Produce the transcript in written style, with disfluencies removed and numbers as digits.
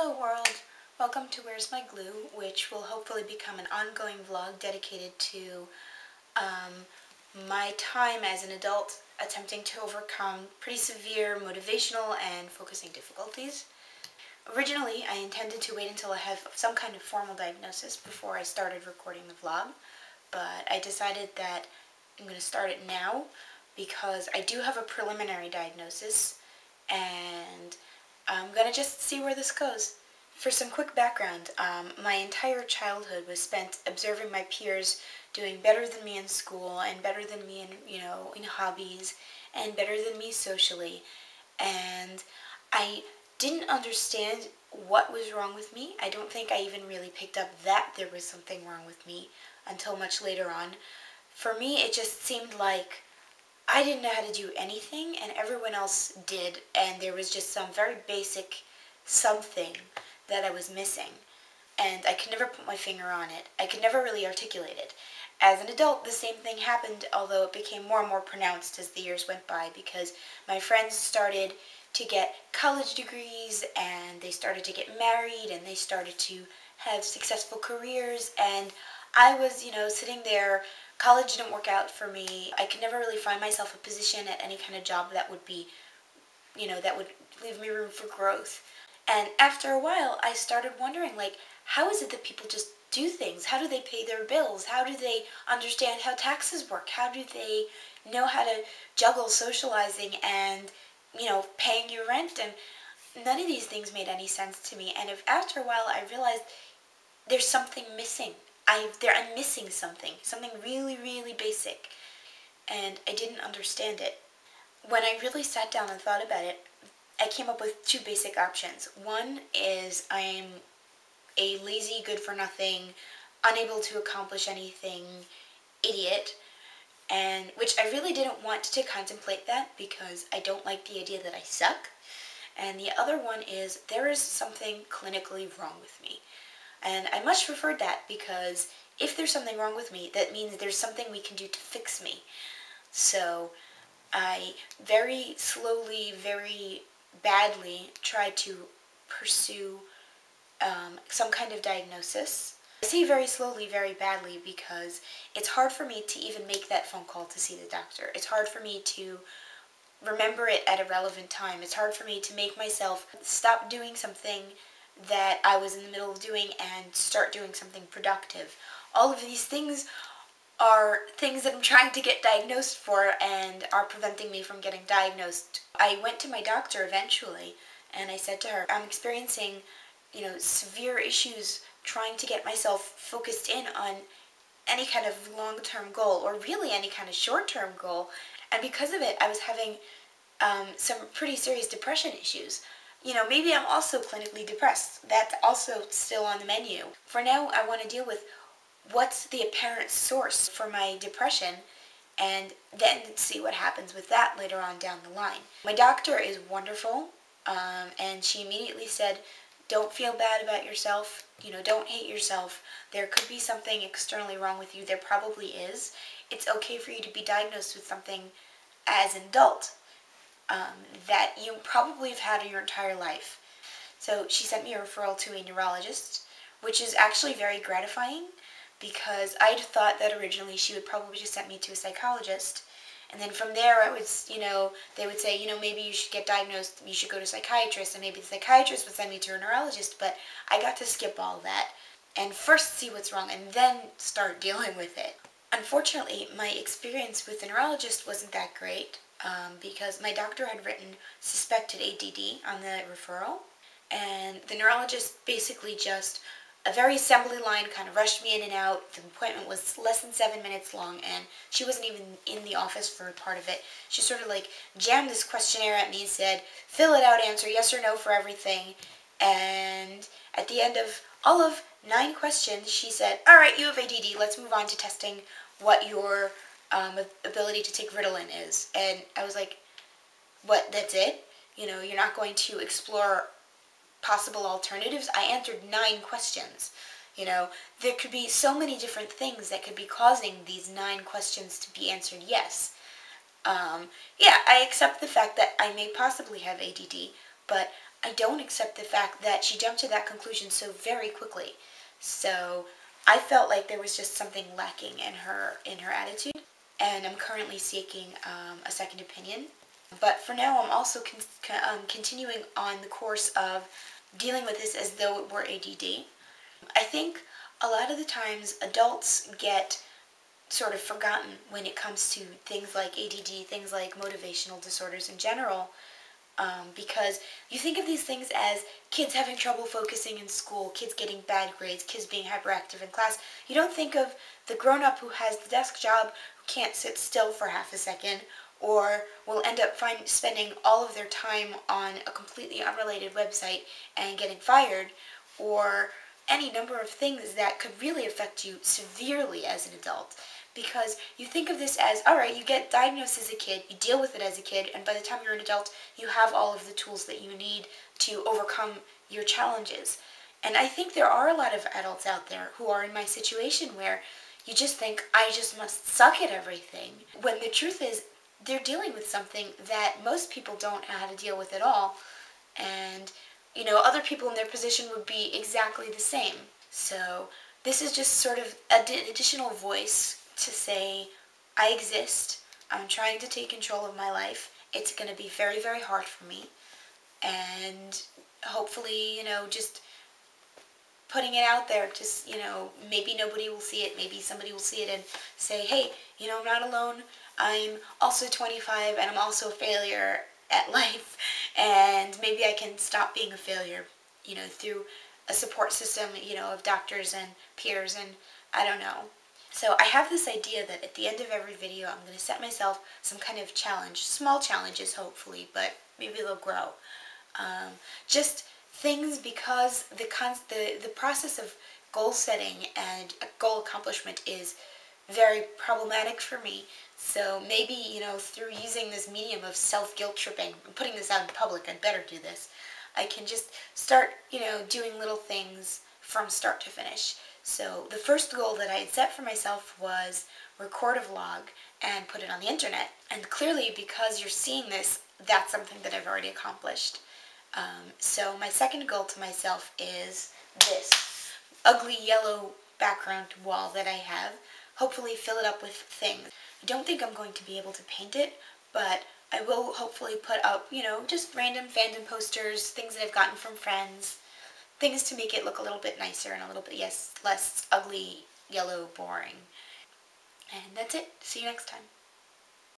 Hello world! Welcome to Where's My Glue, which will hopefully become an ongoing vlog dedicated to my time as an adult attempting to overcome pretty severe motivational and focusing difficulties. Originally, I intended to wait until I have some kind of formal diagnosis before I started recording the vlog, but I decided that I'm going to start it now because I do have a preliminary diagnosis and I'm going to just see where this goes. For some quick background, my entire childhood was spent observing my peers doing better than me in school and better than me in hobbies and better than me socially. And I didn't understand what was wrong with me. I don't think I even really picked up that there was something wrong with me until much later on. For me, it just seemed like I didn't know how to do anything and everyone else did, and there was just some very basic something that I was missing, and I could never put my finger on it. I could never really articulate it. As an adult, the same thing happened, although it became more and more pronounced as the years went by because my friends started to get college degrees and they started to get married and they started to have successful careers, and I was, sitting there. College didn't work out for me. I could never really find myself a position at any kind of job that would be, that would leave me room for growth. And after a while, I started wondering, how is it that people just do things? How do they pay their bills? How do they understand how taxes work? How do they know how to juggle socializing and, paying your rent? And none of these things made any sense to me. And after a while, I realized there's something missing. I'm missing something really, really basic, and I didn't understand it. When I really sat down and thought about it, I came up with two basic options. One is I'm a lazy, good-for-nothing, unable to accomplish anything idiot, and which I really didn't want to contemplate that because I don't like the idea that I suck. And the other one is there is something clinically wrong with me. And I much preferred that because if there's something wrong with me, that means there's something we can do to fix me. So I very slowly, very badly tried to pursue some kind of diagnosis. I say very slowly, very badly because it's hard for me to even make that phone call to see the doctor. It's hard for me to remember it at a relevant time. It's hard for me to make myself stop doing something that I was in the middle of doing and start doing something productive. All of these things are things that I'm trying to get diagnosed for and are preventing me from getting diagnosed. I went to my doctor eventually and I said to her, I'm experiencing, severe issues trying to get myself focused in on any kind of long-term goal or really any kind of short-term goal, and because of it I was having some pretty serious depression issues. Maybe I'm also clinically depressed. That's also still on the menu. For now, I want to deal with what's the apparent source for my depression and then see what happens with that later on down the line. My doctor is wonderful, and she immediately said, don't feel bad about yourself, don't hate yourself. There could be something externally wrong with you. There probably is. It's okay for you to be diagnosed with something as an adult that you probably have had your entire life. So she sent me a referral to a neurologist, which is actually very gratifying because I'd thought that originally she would probably just send me to a psychologist, and then from there I would, they would say, maybe you should get diagnosed, you should go to a psychiatrist, and maybe the psychiatrist would send me to a neurologist, but I got to skip all that and first see what's wrong and then start dealing with it. Unfortunately, my experience with the neurologist wasn't that great. Because my doctor had written suspected ADD on the referral, and the neurologist basically just a very assembly line kind of rushed me in and out. The appointment was less than 7 minutes long, and she wasn't even in the office for part of it. She sort of jammed this questionnaire at me and said, fill it out, answer yes or no for everything, and at the end of all of 9 questions, she said, all right, you have ADD, let's move on to testing what your ability to take Ritalin is. And I was like, what, that's it? You're not going to explore possible alternatives? I answered 9 questions. There could be so many different things that could be causing these 9 questions to be answered yes. Yeah, I accept the fact that I may possibly have ADD, but I don't accept the fact that she jumped to that conclusion so very quickly. So I felt like there was just something lacking in her attitude, and I'm currently seeking a second opinion. But for now, I'm also continuing on the course of dealing with this as though it were ADD. I think a lot of the times adults get sort of forgotten when it comes to things like ADD, things like motivational disorders in general, because you think of these things as kids having trouble focusing in school, kids getting bad grades, kids being hyperactive in class. You don't think of the grown-up who has the desk job, who can't sit still for half a second, or will end up spending all of their time on a completely unrelated website and getting fired, or any number of things that could really affect you severely as an adult. Because you think of this as, alright, you get diagnosed as a kid, you deal with it as a kid, and by the time you're an adult, you have all of the tools that you need to overcome your challenges. And I think there are a lot of adults out there who are in my situation where you just think, I just must suck at everything. When the truth is, they're dealing with something that most people don't know how to deal with at all. And, other people in their position would be exactly the same. So this is just sort of an additional voice to say, I exist, I'm trying to take control of my life, it's going to be very, very hard for me, and hopefully, just putting it out there, just, maybe nobody will see it, maybe somebody will see it and say, hey, I'm not alone, I'm also 25, and I'm also a failure at life, and maybe I can stop being a failure, through a support system, of doctors and peers, and I don't know. So I have this idea that at the end of every video I'm going to set myself some kind of challenge, small challenges hopefully, but maybe they'll grow. Just things, because the process of goal setting and goal accomplishment is very problematic for me. So maybe, through using this medium of self-guilt tripping, putting this out in public, I'd better do this, I can just start, doing little things from start to finish. So the first goal that I had set for myself was record a vlog and put it on the internet. And clearly, because you're seeing this, that's something that I've already accomplished. So my second goal to myself is this ugly yellow background wall that I have. Hopefully fill it up with things. I don't think I'm going to be able to paint it, but I will hopefully put up, just random fandom posters, things that I've gotten from friends, things to make it look a little bit nicer and a little bit, less ugly, yellow, boring. And that's it. See you next time.